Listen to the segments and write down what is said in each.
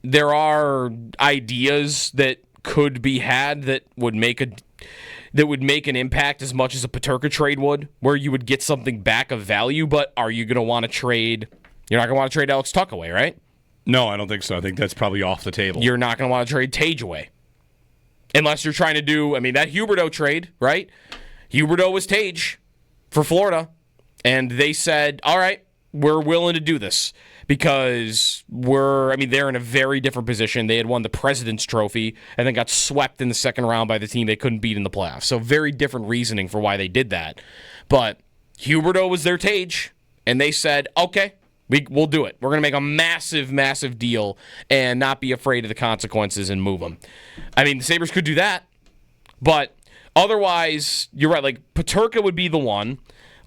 there are ideas that could be had that would make an impact as much as a Peterka trade would, where you would get something back of value. But are you going to want to trade? You're not going to want to trade Alex Tuck away, right? No, I don't think so. I think that's probably off the table. You're not going to want to trade Tage away. Unless you're trying to do, that Huberdeau trade, right? Huberdeau was Tage for Florida, and they said, all right, we're willing to do this because they're in a very different position. They had won the President's Trophy and then got swept in the second round by the team they couldn't beat in the playoffs. So very different reasoning for why they did that. But Huberdeau was their Tage, and they said, okay, we'll do it. We're going to make a massive, massive deal and not be afraid of the consequences and move them. The Sabres could do that, but otherwise, you're right. Like, Peterka would be the one.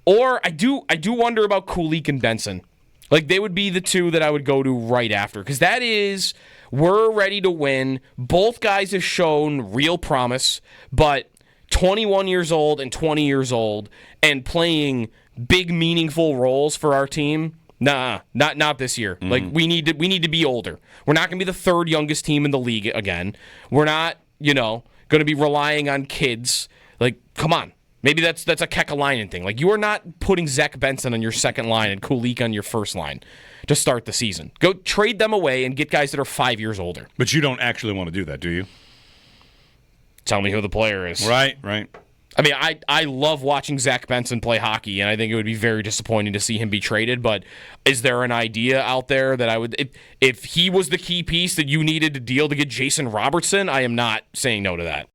Or I do wonder about Kulich and Benson. Like, they would be the two that I would go to right after. Because that is, we're ready to win. Both guys have shown real promise, but 21 years old and 20 years old and playing big, meaningful roles for our team, nah, not this year. Mm-hmm. Like, we need to be older. We're not going to be the third youngest team in the league again. We're not, going to be relying on kids. Like, come on. Maybe that's a Kekalainen thing. Like, you are not putting Zach Benson on your second line and Kulich on your first line to start the season. Go trade them away and get guys that are 5 years older. But you don't actually want to do that, do you? Tell me who the player is. Right. I love watching Zach Benson play hockey, and I think it would be very disappointing to see him be traded, but is there an idea out there that I would... If he was the key piece that you needed to deal to get Jason Robertson, I am not saying no to that.